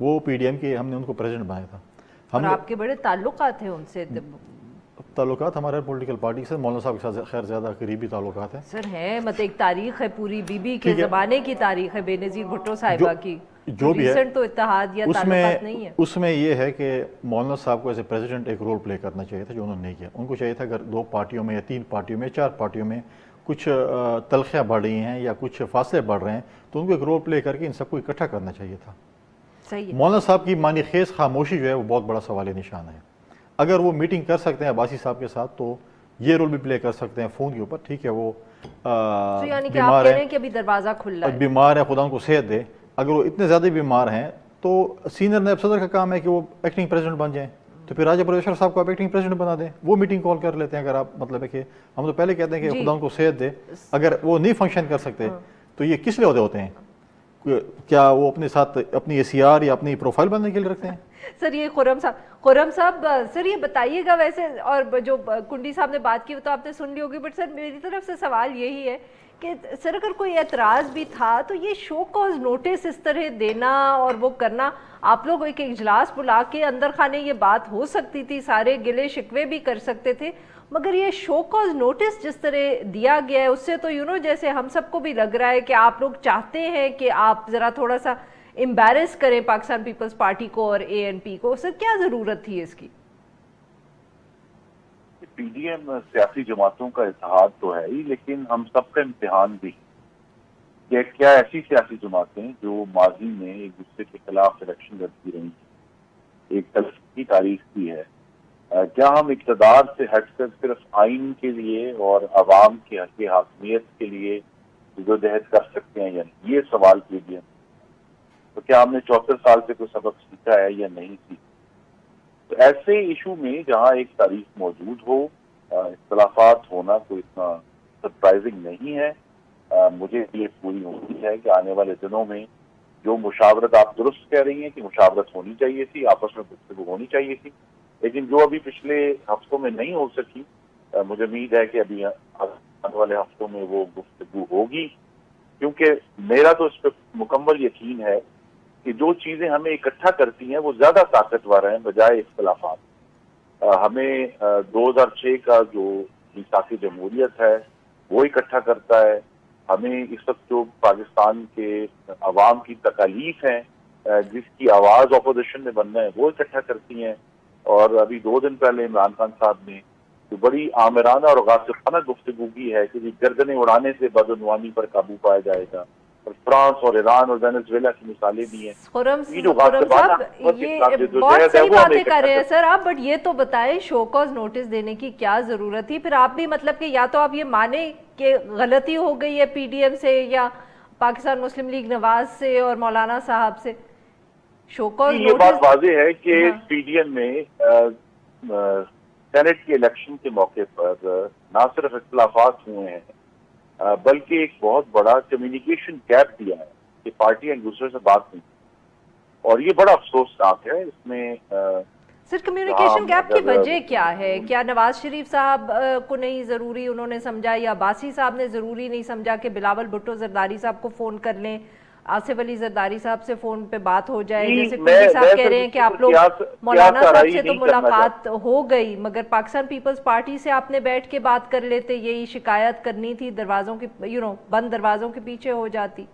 وہ P D M کے ہم نے ان کو پریزیڈنٹ بنایا تھا. اور آپ کے بڑے تعلقات ہیں ان سے؟ تعلقات ہمارے پولیٹیکل پارٹی سے مولانا صاحب کے ساتھ خیر زیادہ قریبی تعلقات ہیں سر. ہیں مطلب ایک تاریخ ہے پوری، بی بی کے زمانے کی تاریخ ہے بے نظیر بھٹو صاحبہ کی، جو بھی ہے تو اتحاد یا تعلقات نہیں ہے. اس میں یہ ہے کہ مولانا صاحب کو ایز اے پریزیڈنٹ ایک رول پلے کرنا چاہیے تھا جو انہوں نے نہیں کیا. ان کو چاہیے تھا اگر 2 پارٹیوں میں یا 3 پارٹیوں میں 4 پارٹیوں میں کچھ تلخیاں بڑھ رہی ہیں یا کچھ فاصلے بڑھ رہے ہیں تو ان کو ایک رول پلے کر کے ان سب کو اکٹھا کرنا چاہیے تھا. مولانا صاحب کی معنی خیز خاموشی جو ہے وہ بہت بڑا سوال نشان ہے. اگر وہ میٹنگ کر سکتے ہیں عباسی صاحب کے ساتھ تو یہ رول بھی پلے کر سکتے ہیں فون کے اوپر. ٹھیک ہے وہ بیمار ہے کہ ابھی دروازہ کھلا ہے، بیمار ہے، خدا ان کو صحت دے. اگر وہ اتنے زیادہ بیمار ہیں تو سینئر نائب صدر کا کام ہے کہ وہ ایکٹنگ پریزیڈنٹ بن جائیں. تو پھر راجہ پرویشور صاحب کو آپ ایکٹنگ پریزیڈنٹ بنا دیں، وہ میٹنگ کال کر لیتے ہیں. اگر آپ مطلب ہے کہ ہم تو پہلے کہتے ہیں کہ خدا ان کو صحت دے، اگر وہ نہیں فنکشن کر سکتے تو یہ کس لیے عہدے ہوتے ہیں؟ کیا وہ اپنے ساتھ اپنی ACR یا اپنی پروفائل بنانے کے لیے رکھتے ہیں؟ سر یہ خرم صاحب سر یہ بتائیے گا ویسے، اور جو کنڈی صاحب نے بات کی وہ تو آپ نے سن لی ہوگی، بٹ سر میری طرف سے سوال یہی ہے کہ سر اگر کوئی اعتراض بھی تھا تو یہ شو کاز نوٹس اس طرح دینا اور وہ کرنا، آپ لوگ ایک اجلاس بلا کے اندر خانے یہ بات ہو سکتی تھی، سارے گلے شکوے بھی کر سکتے تھے، مگر یہ شو کاز نوٹس جس طرح دیا گیا ہے اس سے تو جیسے ہم سب کو بھی لگ رہا ہے کہ آپ لوگ چاہتے ہیں کہ آپ ذرا تھوڑا سا امبیرس کریں پاکستان پیپلز پارٹی کو اور ANP کو. سر کیا ضرورت تھی اس کی؟ پی ڈی ایم سیاسی جماعتوں کا اتحاد تو ہے ہی، لیکن ہم سب کا امتحان بھی کہ کیا ایسی سیاسی جماعتیں جو ماضی میں ایک دوسرے کے خلاف الیکشن لڑتی رہی، ایک تلخی تاریخ بھی ہے، کیا ہم اقتدار سے ہٹ کر صرف آئین کے لیے اور عوام کے حق حاکمیت کے لیے جدوجہد کر سکتے ہیں یا نہیں؟ یہ سوال پی ڈی ایم. تو کیا ہم نے 74 سال سے کوئی سبق سیکھا ہے یا نہیں سیکھا؟ تو ایسے ایشو میں جہاں ایک تاریخ موجود ہو، اختلافات ہونا کوئی اتنا سرپرائزنگ نہیں ہے. مجھے یہ پوری امید ہے کہ آنے والے دنوں میں جو مشاورت، آپ درست کہہ رہی ہیں کہ مشاورت ہونی چاہیے تھی، آپس میں گفتگو ہونی چاہیے تھی، لیکن جو ابھی پچھلے ہفتوں میں نہیں ہو سکی، مجھے امید ہے کہ ابھی آنے والے ہفتوں میں وہ گفتگو ہوگی، کیونکہ میرا تو اس پہ مکمل یقین ہے کہ جو چیزیں ہمیں اکٹھا کرتی ہیں وہ زیادہ طاقتور ہیں بجائے اختلافات. ہمیں 2006 کا جو میثاق جمہوریت ہے وہ اکٹھا کرتا ہے. ہمیں اس وقت جو پاکستان کے عوام کی تکالیف ہیں جس کی آواز اپوزیشن میں بننا ہے وہ اکٹھا کرتی ہیں. اور ابھی 2 دن پہلے عمران خان صاحب نے جو بڑی آمرانہ اور غاصبانہ گفتگو کی ہے کہ گردنیں اڑانے سے بدعنوانی پر قابو پایا جائے گا، اور فرانس اور ایران اور وینزویلا کی مثالیں بھی ہیں. خرم صاحب یہ بہت صحیح باتیں کر رہے ہیں سر آپ، بٹ یہ تو بتائیں شو کاز نوٹس دینے کی کیا ضرورت تھی؟ پھر آپ بھی مطلب کہ یا تو آپ یہ مانیں کہ غلطی ہو گئی ہے پی ڈی ایم سے یا پاکستان مسلم لیگ نواز سے اور مولانا صاحب سے. شو کاز یہ بات واضح ہے کہ پی ڈی ایم میں سینٹ کے الیکشن کے موقع پر نہ صرف اختلافات ہوئے ہیں بلکہ ایک بہت بڑا کمیونیکیشن گیپ دیا ہے کہ پارٹیاں ایک دوسرے سے بات نہیں، اور یہ بڑا افسوسناک ہے. اس میں سر کمیونیکیشن گیپ کی وجہ کیا ہے؟ کیا نواز شریف صاحب کو نہیں ضروری انہوں نے سمجھا، یا عباسی صاحب نے ضروری نہیں سمجھا کہ بلاول بھٹو زرداری صاحب کو فون کر لیں، آصف علی زرداری صاحب سے فون پہ بات ہو جائے؟ جیسے کنڈی صاحب کہہ رہے ہیں کہ آپ لوگ مولانا صاحب سے تو ملاقات ہو گئی، مگر پاکستان پیپلز پارٹی سے آپ نے بیٹھ کے بات کر لیتے، یہی شکایت کرنی تھی، دروازوں کے بند دروازوں کے پیچھے ہو جاتی.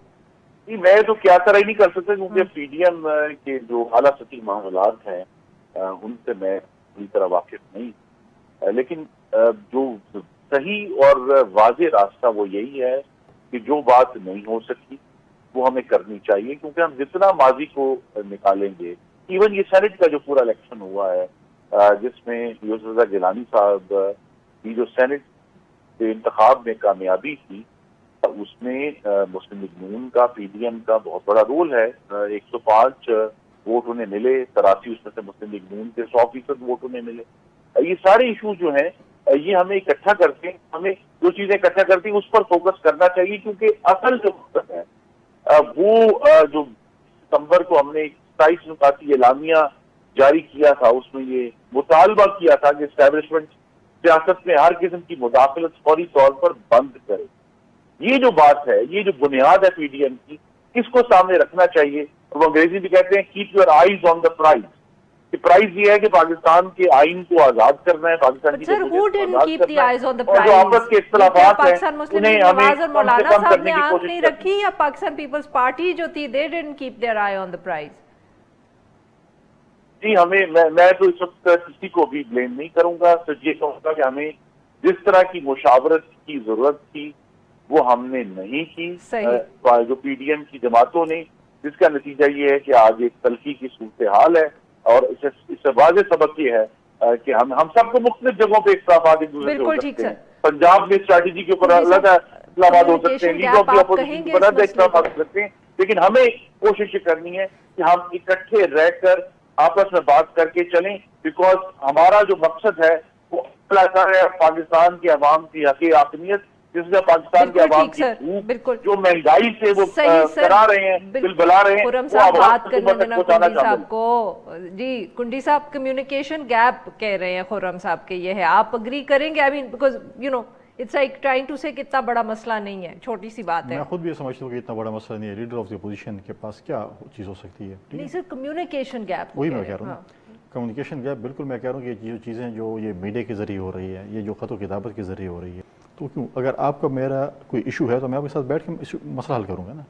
میں تو کیا طرح ہی نہیں کر سکتا، کیونکہ پی ڈی ایم کے جو اعلیٰ سطحی معاملات ہیں ان سے میں پوری طرح واقف نہیں، لیکن جو صحیح اور واضح راستہ وہ یہی ہے کہ جو بات نہیں ہو سکی وہ ہمیں کرنی چاہیے، کیونکہ ہم جتنا ماضی کو نکالیں گے، ایون یہ سینٹ کا جو پورا الیکشن ہوا ہے جس میں یوسف رضا گیلانی صاحب کی جو سینٹ کے انتخاب میں کامیابی تھی، اس میں مسلم لیگ نون کا، پی ڈی ایم کا بہت بڑا رول ہے. 105 ووٹ انہیں ملے، 83 اس میں سے مسلم لیگ نون کے 100% ووٹ انہیں ملے. یہ سارے ایشو جو ہیں یہ ہمیں اکٹھا کرتے ہیں، ہمیں جو چیزیں اکٹھا کرتی ہیں اس پر فوکس کرنا چاہیے، کیونکہ اصل جو مقصد ہے وہ جو ستمبر کو ہم نے 27 نکاتی اعلامیہ جاری کیا تھا، اس میں یہ مطالبہ کیا تھا کہ اسٹیبلشمنٹ سیاست میں ہر قسم کی مداخلت فوری طور پر بند کرے. یہ جو بات ہے، یہ جو بنیاد ہے پی ڈی ایم کی، اس کو سامنے رکھنا چاہیے. وہ انگریزی بھی کہتے ہیں keep your eyes on the prize, کہ پرائز یہ ہے کہ پاکستان کے آئین کو آزاد کرنا ہے، پاکستان کی اور جو آپس کے اختلافات ہیں انہیں ہمیں نواز اور کم سے مولانا کم صاحب کرنے نے کی آنکھ کوشش نہیں کرنی رکھی، یا پاکستان پیپلز پارٹی جو تھی they didn't keep their eye on the prize؟ جی میں تو اس وقت کسی کو بھی بلیم نہیں کروں گا، صرف یہ کہوں گا کہ ہمیں جس طرح کی مشاورت کی ضرورت تھی وہ ہم نے نہیں کی، جو پی ڈی ایم کی جماعتوں نے، جس کا نتیجہ یہ ہے کہ آج ایک تلخی کی صورتحال ہے، اور اس سے واضح سبق یہ ہے کہ ہم سب کو مختلف جگہوں پہ اختلافات ایک دوسرے سے ہو سکتے ہیں، پنجاب میں اسٹریٹجی کے اوپر الگ اختلافات ہو سکتے ہیں، لیڈر آف دی اپوزیشن کے اوپر الگ اختلافات ہو سکتے ہیں، لیکن ہمیں کوشش یہ کرنی ہے کہ ہم اکٹھے رہ کر آپس میں بات کر کے چلیں، بیکاز ہمارا جو مقصد ہے وہ پاکستان کے عوام کی حقیقت، جس میں پاکستان کے عوام کی بھوک جو مہنگائی سے وہ کرا رہے ہیں، بل بلا رہے ہیں، خرم صاحب بات کرنے دینا کنڈی صاحب کو۔ جی کنڈی صاحب کمیونیکیشن گیپ کہہ رہے ہیں خرم صاحب کے، یہ ہے، آپ اگری کریں گے؟ I mean because you know it's like trying to say کتنا بڑا مسئلہ نہیں ہے، چھوٹی سی بات ہے۔ میں خود بھی یہ سمجھتا ہوں کہ اتنا بڑا مسئلہ نہیں ہے، لیڈر آف دی اپوزیشن کے پاس کیا چیز ہو سکتی ہے؟ نہیں سر کمیونیکیشن گیپ وہی میں کہہ رہا ہوں، کمیونیکیشن گیپ بالکل میں کہہ رہا ہوں کہ یہ چیزیں جو یہ میڈیا کے ذریعے ہو رہی ہے، یہ جو خط و کتابت کے ذریعے ہو رہی ہے، تو کیوں اگر آپ کا میرا کوئی ایشو ہے تو میں آپ کے ساتھ بیٹھ کے مسئلہ حل کروں گا نا۔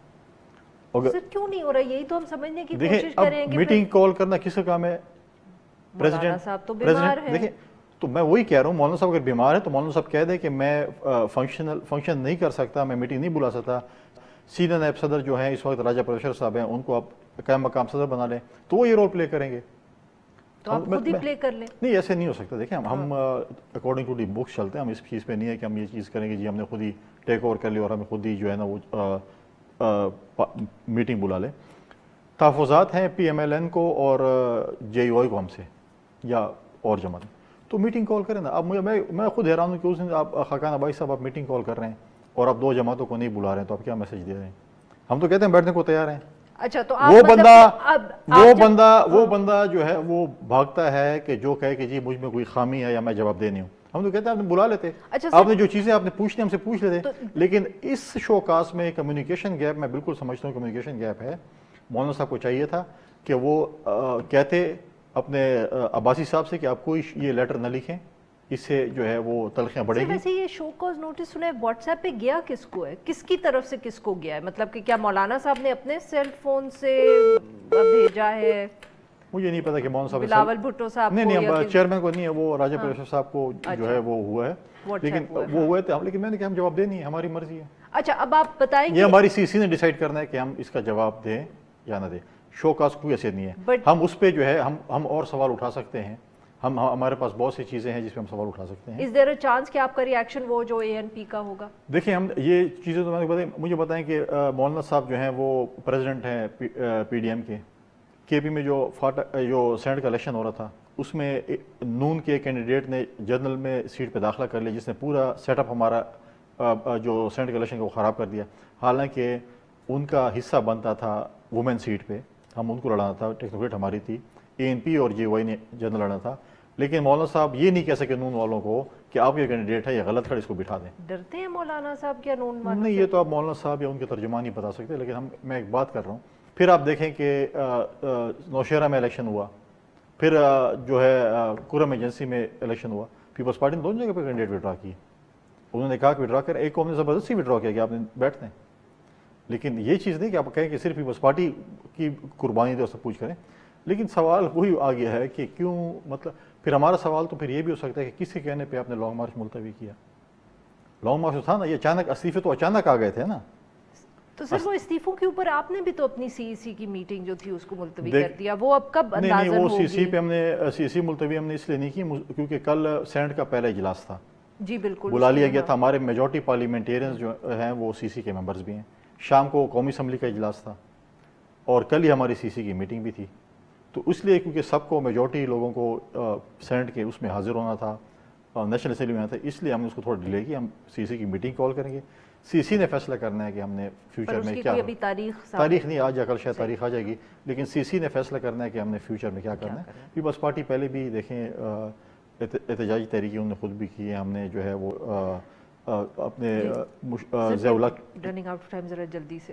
سر کیوں نہیں ہو رہا یہی تو ہم سمجھنے کی کوشش دیکھیں کر رہے ہیں اب کہ میٹنگ کال کرنا کس کا کام ہے؟ مولانا صاحب تو بیمار ہیں۔ دیکھیں تو میں وہی کہہ رہا ہوں، مولانا صاحب اگر بیمار ہے تو مولانا صاحب کہہ دیں کہ میں فنکشن نہیں کر سکتا، میں میٹنگ نہیں بلا سکتا، سینئر نائب صدر جو ہیں اس وقت راجہ پروفیسر صاحب ہیں، ان کو آپ قائم مقام صدر بنا لیں تو وہ یہ رول پلے کریں گے، تو آپ خود ہی پلے کر لیں۔ نہیں ایسے نہیں ہو سکتا، دیکھیں ہم اکارڈنگ ٹو دی بکس چلتے ہیں، ہم اس چیز پہ نہیں ہے کہ ہم یہ چیز کریں گے جی ہم نے خود ہی ٹیک اوور کر لی اور ہمیں خود ہی جو ہے نا وہ میٹنگ بلا لیں۔ تحفظات ہیں پی ایم ایل این کو اور جے یو آئی کو ہم سے یا اور جماعت، تو میٹنگ کال کریں نا۔ اب میں خود حیران ہوں کہ اس دن آپ خاقان عباسی صاحب آپ میٹنگ کال کر رہے ہیں اور آپ دو جماعتوں کو نہیں بلا رہے ہیں، تو آپ کیا میسج دے رہے ہیں؟ ہم تو کہتے ہیں بیٹھنے کو تیار ہیں۔ اچھا تو وہ بندہ جو ہے وہ بھاگتا ہے کہ جو کہے کہ جی مجھ میں کوئی خامی ہے یا میں جواب دینے ہوں، ہم تو کہتے ہیں آپ نے بلا لیتے، آپ نے جو چیزیں آپ نے پوچھنی ہم سے پوچھ لیتے۔ لیکن اس شو کاس میں کمیونیکیشن گیپ میں بالکل سمجھتا ہوں کمیونیکیشن گیپ ہے۔ مولانا صاحب کو چاہیے تھا کہ وہ کہتے اپنے عباسی صاحب سے کہ آپ کوئی یہ لیٹر نہ لکھیں، اس سے جو ہے وہ تلخیاں بڑھیں گی۔ ویسے یہ شو کاز نوٹس سنا ہے واٹس ایپ پہ گیا کس کو ہے، کس کی طرف سے کس کو گیا ہے؟ مطلب کہ کیا مولانا صاحب نے اپنے سیل فون سے بھیجا ہے؟ مجھے نہیں پتا کہ مولانا صاحب بلاول بھٹو صاحب نہیں چیئرمین کو نہیں ہے، وہ راجہ پروفیسر صاحب کو جو ہے وہ ہوا ہے، لیکن وہ ہوئے تھے، لیکن میں نے کہا ہم جواب دیں نہیں، ہماری مرضی ہے۔ اچھا اب آپ بتائیں، یہ ہماری سی سی نے ڈیسائیڈ کرنا ہے کہ ہم اس کا جواب دیں یا نہ دیں، شو کاز کوئی ایسے نہیں ہے۔ ہم اس پہ جو ہے ہم اور سوال اٹھا سکتے ہیں، ہمارے پاس بہت سی چیزیں ہیں جس پہ ہم سوال اٹھا سکتے ہیں۔ Is there a chance کہ آپ کا ریاکشن وہ جو اے این پی کا ہوگا؟ دیکھیں ہم یہ چیزیں تو مجھے بتائیں کہ مولانا صاحب جو ہیں وہ پریزیڈنٹ ہیں پی ڈی ایم کے پی میں جو سینٹ کا الیکشن ہو رہا تھا اس میں نون کے کینڈیڈیٹ نے جنرل میں سیٹ پہ داخلہ کر لیا، جس نے پورا سیٹ اپ ہمارا جو سینٹ کا الیکشن کو خراب کر دیا، حالانکہ ان کا حصہ بنتا تھا وومن سیٹ پہ، ہم ان کو لڑانا تھا، ٹیکنوکریٹ ہماری تھی، اے این پی اور جے وائی نے جنرل لڑنا تھا، لیکن مولانا صاحب یہ نہیں کہہ سکے نون والوں کو کہ آپ یہ کینڈیڈیٹ ہے یہ غلط ہے، اس کو بٹھا دیں۔ ڈرتے ہیں مولانا صاحب کیا نون والوں؟ نہیں یہ تو آپ مولانا صاحب یا ان کے ترجمان نہیں بتا سکتے، لیکن میں ایک بات کر رہا ہوں۔ پھر آپ دیکھیں کہ نوشہرہ میں الیکشن ہوا، پھر جو ہے کرم ایجنسی میں الیکشن ہوا، پیپلز پارٹی نے دونوں جگہ پہ کینڈیڈیٹ وڈرا کیے، انہوں نے کہا کہ وڈرا کر، ایک کو ہم نے زبردستی وڈرا کیا کہ آپ نے بیٹھتے ہیں، لیکن یہ چیز نہیں کہ آپ کہیں کہ صرف پیپلز پارٹی کی قربانی دے، اس سے پوچھ کریں۔ لیکن سوال وہی آ گیا ہے کہ کیوں، مطلب پھر ہمارا سوال تو پھر یہ بھی ہو سکتا ہے کہ کس کے کہنے پہ آپ نے لانگ مارچ ملتوی کیا؟ لانگ مارچ تھا نا، یہ اچانک استعفے تو اچانک آ گئے تھے نا۔ تو سر وہ استعفوں کے اوپر آپ نے بھی تو اپنی سی ای سی کی میٹنگ جو تھی اس کو ملتوی کر دیا، وہ اب کب اندازن ہوگی؟ نہیں وہ سی سی پہ ہم نے سی سی ملتوی ہم نے اس لیے نہیں کی کیونکہ کل سینٹ کا پہلا اجلاس تھا، جی بالکل بلا لیا گیا تھا، ہمارے میجورٹی پارلیمنٹیرینز جو ہیں وہ سی سی کے ممبرز بھی ہیں، شام کو قومی اسمبلی کا اجلاس تھا اور کل ہی ہماری سی سی کی میٹنگ بھی تھی، تو اس لیے کیونکہ سب کو میجورٹی لوگوں کو سینٹ کے اس میں حاضر ہونا تھا، نیشنل اسمبلی میں آنا تھا، اس لیے ہم نے اس کو تھوڑا ڈیلے کی، ہم سی سی کی میٹنگ کال کریں گے، سی سی نے فیصلہ کرنا ہے کہ ہم نے فیوچر میں کیا، تاریخ نہیں آج یا کل شاید تاریخ آ جائے گی، لیکن سی سی نے فیصلہ کرنا ہے کہ ہم نے فیوچر میں کیا کرنا ہے۔ پیپلز پارٹی پہلے بھی دیکھیں احتجاجی تحریکیں انہوں نے خود بھی کی ہیں، ہم نے جو ہے وہ اپنے رننگ آؤٹ ٹائم ذرا جلدی سے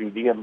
PDM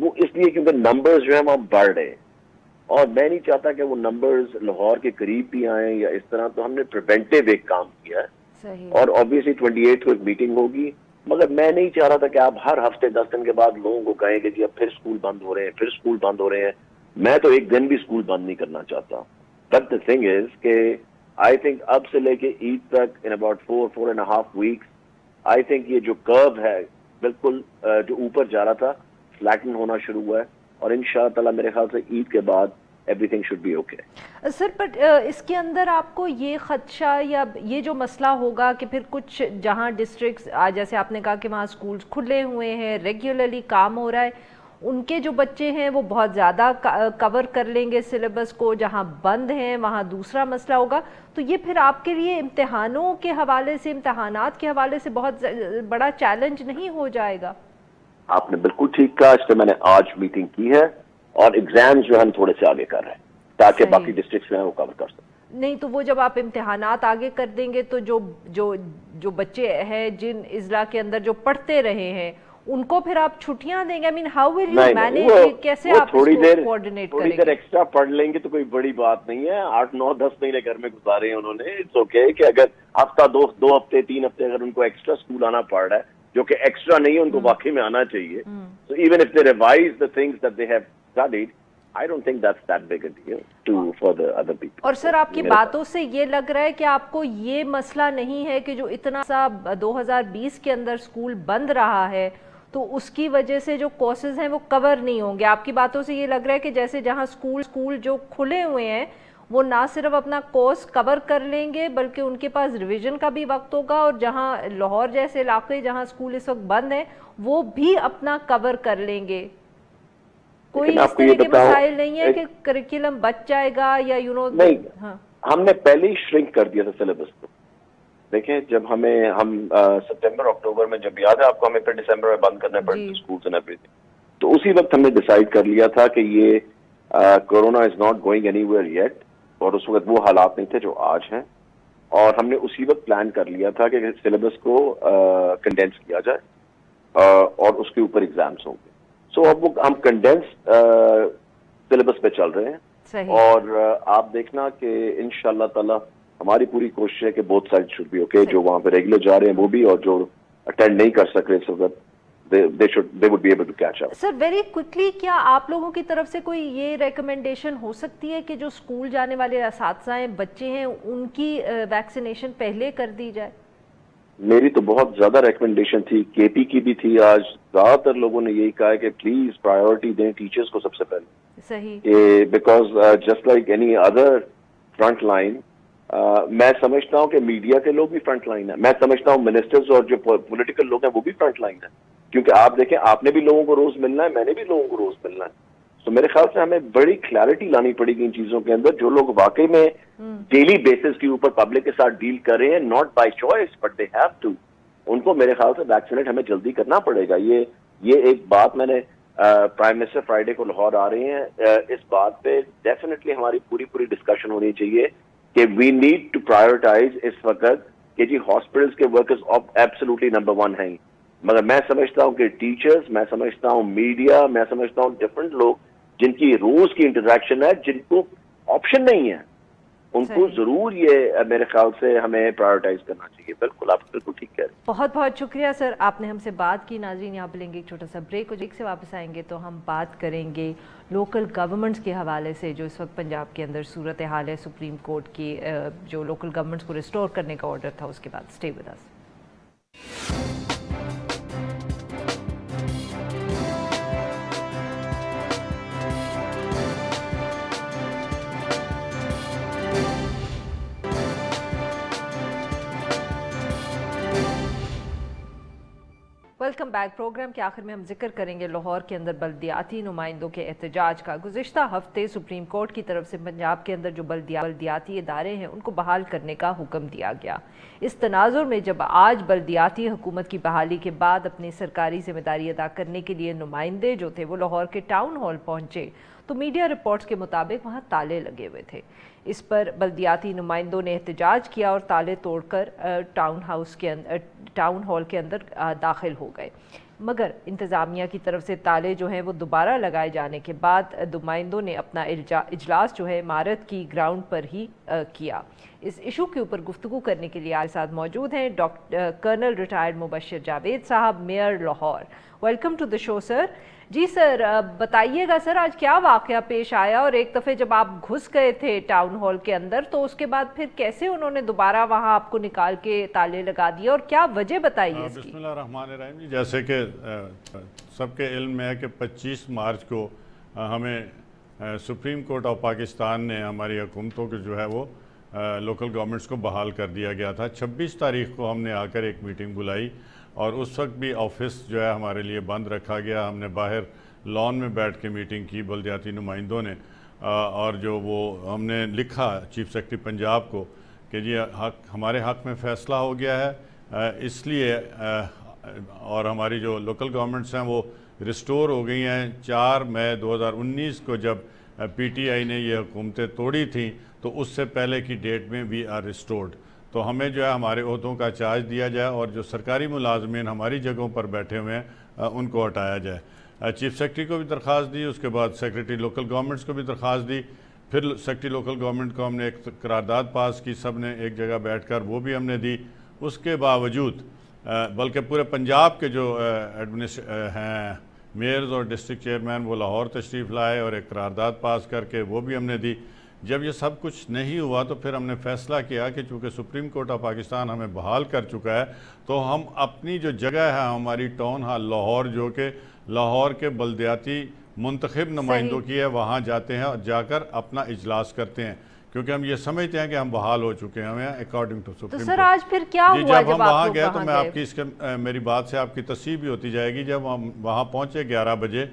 وہ اس لیے کیونکہ نمبرز جو ہیں وہاں بڑھ رہے ہیں، اور میں نہیں چاہتا کہ وہ نمبرز لاہور کے قریب بھی آئیں یا اس طرح. تو ہم نے پریونٹیو ایک کام کیا ہے، اور obviously 28 کو ایک میٹنگ ہوگی، مگر میں نہیں چاہ رہا تھا کہ آپ ہر ہفتے 10 دن کے بعد لوگوں کو کہیں کہ جی اب پھر اسکول بند ہو رہے ہیں، پھر اسکول بند ہو رہے ہیں. میں تو ایک دن بھی اسکول بند نہیں کرنا چاہتا. بٹ the thing is کہ I think اب سے لے کے عید تک in about 4.5 weeks I think یہ جو کرو ہے بالکل جو اوپر جا رہا تھا فلیٹن ہونا شروع ہوا ہے، اور انشاءاللہ تعالیٰ میرے خیال سے عید کے بعد everything should be okay. Sir but اس کے اندر آپ کو یہ خدشہ یا یہ جو مسئلہ ہوگا کہ پھر کچھ جہاں ڈسٹرکٹس جیسے آپ نے کہا کہ وہاں اسکولز کھلے ہوئے ہیں، ریگولرلی کام ہو رہا ہے، ان کے جو بچے ہیں وہ بہت زیادہ کور کر لیں گے سلیبس کو، جہاں بند ہیں وہاں دوسرا مسئلہ ہوگا، تو یہ پھر آپ کے لیے امتحانوں کے حوالے سے، امتحانات کے حوالے سے بہت بڑا چیلنج نہیں ہو جائے گا؟ آپ نے بالکل ٹھیک کہا. اس پہ میں نے آج میٹنگ کی ہے، اور ایگزامز جو ہم تھوڑے سے آگے کر رہے ہیں تاکہ باقی ڈسٹرکٹس میں وہ کور کر سکیں. نہیں تو وہ جب آپ امتحانات آگے کر دیں گے تو جو بچے ہیں جن اضلاع کے اندر جو پڑھتے رہے ہیں ان کو پھر آپ چھٹیاں دیں گے؟ I mean, how will you manage؟ کیسے آپ اس کو کوارڈینیٹ کریں گے؟ تھوڑی دیر ایکسٹرا پڑھ لیں گے تو کوئی بڑی بات نہیں ہے. 8, 9, 10 مہینے گھر میں گزارے ہیں انہوں نے. اٹس اوکے کہ اگر ہفتہ 2 ہفتے 3 ہفتے اگر ان کو ایکسٹرا اسکول آنا پڑ رہا ہے، جو کہ ایکسٹرا نہیں ہے، ان کو واقعی میں آنا چاہیے. So even if they revise the things that they have studied, I don't think that's that big a deal for the other people. اور سر آپ کی باتوں سے یہ لگ رہا ہے کہ آپ کو یہ مسئلہ نہیں ہے کہ جو اتنا سا 2020 کے اندر اسکول بند رہا ہے تو اس کی وجہ سے جو کورسز ہیں وہ کور نہیں ہوں گے. آپ کی باتوں سے یہ لگ رہا ہے کہ جیسے جہاں اسکول جو کھلے ہوئے ہیں وہ نہ صرف اپنا کورس کور کر لیں گے بلکہ ان کے پاس ریویژن کا بھی وقت ہوگا، اور جہاں لاہور جیسے علاقے جہاں اسکول اس وقت بند ہیں وہ بھی اپنا کور کر لیں گے. کوئی اس طرح کے مسائل نہیں ہے کہ کریکولم بچ جائے گا یا نہیں. ہم نے پہلے ہی شرنک کر دیا تھا سلیبس کو. دیکھیں جب ہم سپٹمبر اکتوبر میں جب یاد ہے آپ کو ہمیں پھر دسمبر میں بند کرنے پڑے اسکولز اینڈ ایوریتھنگ، تو اسی وقت ہم نے ڈیسائیڈ کر لیا تھا کہ یہ corona is not going any where yet, اور اس وقت وہ حالات نہیں تھے جو آج ہیں، اور ہم نے اسی وقت پلان کر لیا تھا کہ سلیبس کو کنڈینس کیا جائے اور اس کے اوپر ایگزامس ہوں گے. سو اب وہ ہم کنڈینس سلیبس پہ چل رہے ہیں، اور آپ دیکھنا کہ انشاءاللہ تعالی ہماری پوری کوشش ہے کہ both side should be okay. جو وہاں پہ ریگولر جا رہے ہیں وہ بھی، اور جو اٹینڈ نہیں کر سک رہے اس وقت they would be able to catch up. Sir very quickly کیا آپ لوگوں کی طرف سے کوئی یہ ریکمنڈیشن ہو سکتی ہے کہ جو اسکول جانے والے اساتذہ ہیں، بچے ہیں، ان کی ویکسینیشن پہلے کر دی جائے؟ میری تو بہت زیادہ ریکمنڈیشن تھی، کے پی کی بھی تھی. آج زیادہ تر لوگوں نے یہی کہا ہے کہ پلیز پرائیورٹی دیں ٹیچرز کو سب سے پہلے. صحیح. Because just like any other front line, میں سمجھتا ہوں کہ میڈیا کے لوگ بھی فرنٹ لائن ہیں. میں سمجھتا ہوں منسٹرز اور جو پولیٹیکل لوگ ہیں وہ بھی فرنٹ لائن ہیں، کیونکہ آپ دیکھیں آپ نے بھی لوگوں کو روز ملنا ہے، میں نے بھی لوگوں کو روز ملنا ہے. تو میرے خیال سے ہمیں بڑی کلیئرٹی لانی پڑے گی ان چیزوں کے اندر. جو لوگ واقعی میں ڈیلی بیسس کے اوپر پبلک کے ساتھ ڈیل کر رہے ہیں، not by choice but they have to, ان کو میرے خیال سے ویکسینیٹ ہمیں جلدی کرنا پڑے گا. یہ ایک بات میں نے پرائم منسٹر فرائیڈے کو لاہور آ رہے ہیں، اس بات پہ ڈیفینیٹلی ہماری پوری ڈسکشن ہونی چاہیے کہ وی نیڈ ٹو پرائیورٹائز اس وقت کہ جی ہاسپٹلس کے ورکرز ایبسولوٹلی نمبر 1 ہیں. مگر میں سمجھتا ہوں کہ ٹیچرز، میں سمجھتا ہوں میڈیا، میں سمجھتا ہوں ڈفرنٹ لوگ جن کی روز کی انٹریکشن ہے، جن کو آپشن نہیں ہے، ان کو ضرور یہ میرے خیال سے ہمیں پرائیورٹائز کرنا چاہیے. بالکل آپ بالکل ٹھیک کہہ رہے ہیں. بہت بہت شکریہ سر، آپ نے ہم سے بات کی. ناظرین یہاں پہ لیں گے ایک چھوٹا سا بریک، اور سے واپس آئیں گے تو ہم بات کریں گے لوکل گورنمنٹس کے حوالے سے جو اس وقت پنجاب کے اندر صورتحال ہے. سپریم کورٹ کی جو لوکل گورنمنٹس کو ریسٹور کرنے کا آرڈر تھا، اس کے بعد stay with us. Welcome back. Programme کے آخر میں ہم ذکر کریں گے لاہور کے اندر بلدیاتی نمائندوں کے احتجاج کا. گزشتہ ہفتے سپریم کورٹ کی طرف سے پنجاب کے اندر جو بلدیاتی ادارے ہیں ان کو بحال کرنے کا حکم دیا گیا. اس تناظر میں جب آج بلدیاتی حکومت کی بحالی کے بعد اپنی سرکاری ذمہ داری ادا کرنے کے لیے نمائندے جو تھے وہ لاہور کے ٹاؤن ہال پہنچے تو میڈیا رپورٹس کے مطابق وہاں تالے لگے ہوئے تھے. اس پر بلدیاتی نمائندوں نے احتجاج کیا اور تالے توڑ کر ٹاؤن ہال کے اندر داخل ہو گئے. مگر انتظامیہ کی طرف سے تالے جو ہیں وہ دوبارہ لگائے جانے کے بعد نمائندوں نے اپنا اجلاس جو ہے عمارت کی گراؤنڈ پر ہی کیا۔ اس ایشو کے اوپر گفتگو کرنے کے لیے آج ساتھ موجود ہیں colonel retired Mubashir Javed sahib, mayor Lahore. Welcome to the show sir. جی سر، بتائیے گا سر آج کیا واقعہ پیش آیا، اور ایک دفعہ جب آپ گھس گئے تھے ٹاؤن ہال کے اندر تو اس کے بعد پھر کیسے انہوں نے دوبارہ وہاں آپ کو نکال کے تالے لگا دیے، اور کیا وجہ بتائیے اس کی؟ بسم اللہ الرحمن الرحیم جی، جیسے کہ سب کے علم میں ہے کہ 25 مارچ کو ہمیں سپریم کورٹ آف پاکستان نے ہماری حکومتوں کے جو ہے وہ لوکل گورنمنٹس کو بحال کر دیا گیا تھا۔ 26 تاریخ کو ہم نے آ کر ایک میٹنگ بلائی، اور اس وقت بھی آفس جو ہے ہمارے لیے بند رکھا گیا۔ ہم نے باہر لان میں بیٹھ کے میٹنگ کی بلدیاتی نمائندوں نے، اور جو وہ ہم نے لکھا چیف سیکرٹری پنجاب کو کہ جی ہمارے حق میں فیصلہ ہو گیا ہے، اس لیے اور ہماری جو لوکل گورنمنٹس ہیں وہ ریسٹور ہو گئی ہیں۔ 4 مئی 2019 کو جب پی ٹی آئی نے یہ حکومتیں توڑی تھیں تو اس سے پہلے کی ڈیٹ میں وی آر ریسٹورڈ، تو ہمیں جو ہے ہمارے عہدوں کا چارج دیا جائے، اور جو سرکاری ملازمین ہماری جگہوں پر بیٹھے ہوئے ہیں ان کو ہٹایا جائے۔ چیف سیکرٹری کو بھی درخواست دی، اس کے بعد سیکرٹری لوکل گورنمنٹس کو بھی درخواست دی، پھر سیکرٹری لوکل گورنمنٹ کو ہم نے ایک قرارداد پاس کی، سب نے ایک جگہ بیٹھ کر، وہ بھی ہم نے دی۔ اس کے باوجود بلکہ پورے پنجاب کے جو ہیں میئرز اور ڈسٹرکٹ چیئرمین وہ لاہور تشریف لائے اور ایک قرارداد پاس کر کے وہ بھی ہم نے دی۔ جب یہ سب کچھ نہیں ہوا تو پھر ہم نے فیصلہ کیا کہ چونکہ سپریم کورٹ آف پاکستان ہمیں بحال کر چکا ہے تو ہم اپنی جو جگہ ہے ہماری ٹاؤن ہال لاہور، جو کہ لاہور کے بلدیاتی منتخب نمائندوں کی ہے، وہاں جاتے ہیں اور جا کر اپنا اجلاس کرتے ہیں، کیونکہ ہم یہ سمجھتے ہیں کہ ہم بحال ہو چکے ہیں ہمیں اکارڈنگ ٹو سپریم کورٹ۔ تو سر آج پھر کیا ہوا جب ہم وہاں گئے تو میں آپ کی میری بات سے آپ کی تصحیح بھی ہوتی جائے گی۔ جب ہم وہاں پہنچے 11 بجے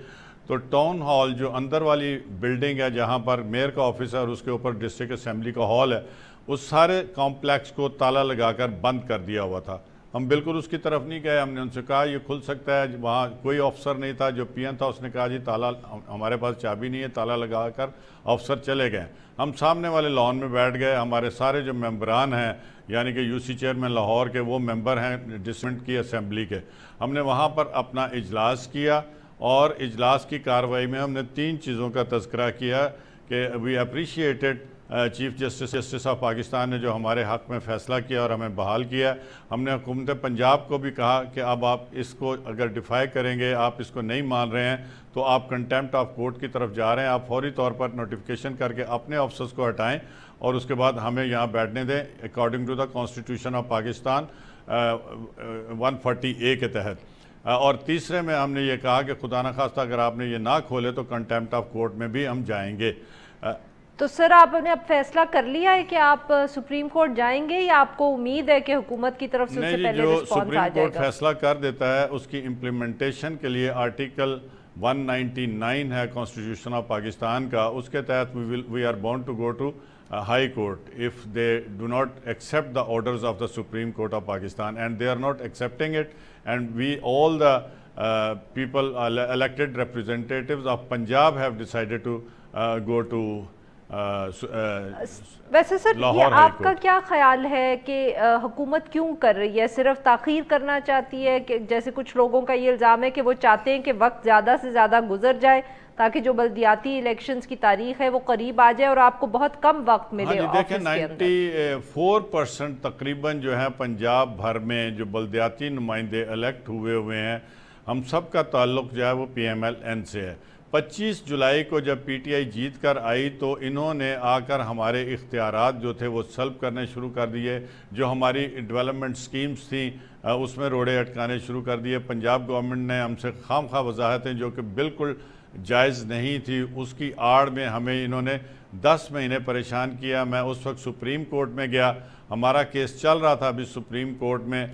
تو ٹاؤن ہال جو اندر والی بلڈنگ ہے جہاں پر میئر کا آفس ہے اور اس کے اوپر ڈسٹرکٹ اسمبلی کا ہال ہے، اس سارے کمپلیکس کو تالا لگا کر بند کر دیا ہوا تھا۔ ہم بالکل اس کی طرف نہیں گئے، ہم نے ان سے کہا یہ کھل سکتا ہے، وہاں کوئی افسر نہیں تھا، جو پی ایم تھا اس نے کہا جی تالا ہمارے پاس چابی نہیں ہے، تالا لگا کر افسر چلے گئے۔ ہم سامنے والے لان میں بیٹھ گئے، ہمارے سارے جو ممبران ہیں یعنی کہ یو سی چیئرمین لاہور کے وہ ممبر ہیں ڈسٹرکٹ کی اسمبلی کے، ہم نے وہاں پر اپنا اجلاس کیا، اور اجلاس کی کارروائی میں ہم نے 3 چیزوں کا تذکرہ کیا کہ we appreciated chief justice of Pakistan نے جو ہمارے حق میں فیصلہ کیا اور ہمیں بحال کیا۔ ہم نے حکومت پنجاب کو بھی کہا کہ اب آپ اس کو اگر ڈیفائی کریں گے، آپ اس کو نہیں مان رہے ہیں تو آپ کنٹیمپٹ آف کورٹ کی طرف جا رہے ہیں، آپ فوری طور پر نوٹیفیکیشن کر کے اپنے آفسرز کو ہٹائیں اور اس کے بعد ہمیں یہاں بیٹھنے دیں according to the constitution of Pakistan 140A کے تحت۔ اور تیسرے میں ہم نے یہ کہا کہ خدا نخواستہ اگر آپ نے یہ نہ کھولے تو کنٹیمپٹ آف کورٹ میں بھی ہم جائیں گے۔ تو سر آپ نے اب فیصلہ کر لیا ہے کہ آپ سپریم کورٹ جائیں گے، یا آپ کو امید ہے کہ حکومت کی طرف سے اس سے پہلے جو رسپانس آ سپریم جائے کورٹ گا؟ فیصلہ کر دیتا ہے اس کی امپلیمنٹیشن کے لیے آرٹیکل 199 ہے کانسٹیٹیوشن آف پاکستان کا، اس کے تحت we are bound to go to high court if they do not accept the orders of the Supreme Court of Pakistan, and they are not accepting it, and we all the people elected representatives of Punjab have decided to go to ویسے سر یہ آپ کا کیا خیال ہے کہ حکومت کیوں کر رہی ہے؟ صرف تاخیر کرنا چاہتی ہے کہ جیسے کچھ لوگوں کا یہ الزام ہے کہ وہ چاہتے ہیں کہ وقت زیادہ سے زیادہ گزر جائے تاکہ جو بلدیاتی الیکشنز کی تاریخ ہے وہ قریب آ جائے اور آپ کو بہت کم وقت ملے آفس کے اندر؟ دیکھیں 94% تقریباً جو ہے پنجاب بھر میں جو بلدیاتی نمائندے الیکٹ ہوئے ہیں، ہم سب کا تعلق جو ہے وہ پی ایم ایل این سے ہے۔ 25 جولائی کو جب پی ٹی آئی جیت کر آئی تو انہوں نے آ کر ہمارے اختیارات جو تھے وہ سلب کرنے شروع کر دیے، جو ہماری ڈیولپمنٹ سکیمز تھیں اس میں روڑے اٹکانے شروع کر دیے۔ پنجاب گورنمنٹ نے ہم سے خام خواہ وضاحتیں جو کہ بالکل جائز نہیں تھی، اس کی آڑ میں ہمیں انہوں نے 10 مہینے پریشان کیا۔ میں اس وقت سپریم کورٹ میں گیا، ہمارا کیس چل رہا تھا ابھی سپریم کورٹ میں۔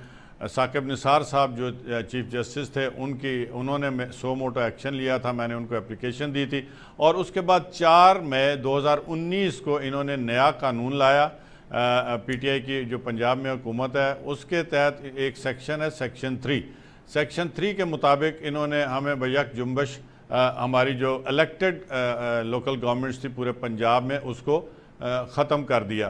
ثاقب نثار صاحب جو چیف جسٹس تھے انہوں نے سو موٹو ایکشن لیا تھا، میں نے ان کو اپلیکیشن دی تھی، اور اس کے بعد 4 مئی 2019 کو انہوں نے نیا قانون لایا پی ٹی آئی کی جو پنجاب میں حکومت ہے، اس کے تحت ایک سیکشن ہے سیکشن 3 کے مطابق انہوں نے ہمیں بیک جنبش ہماری جو الیکٹڈ لوکل گورنمنٹس تھی پورے پنجاب میں اس کو ختم کر دیا۔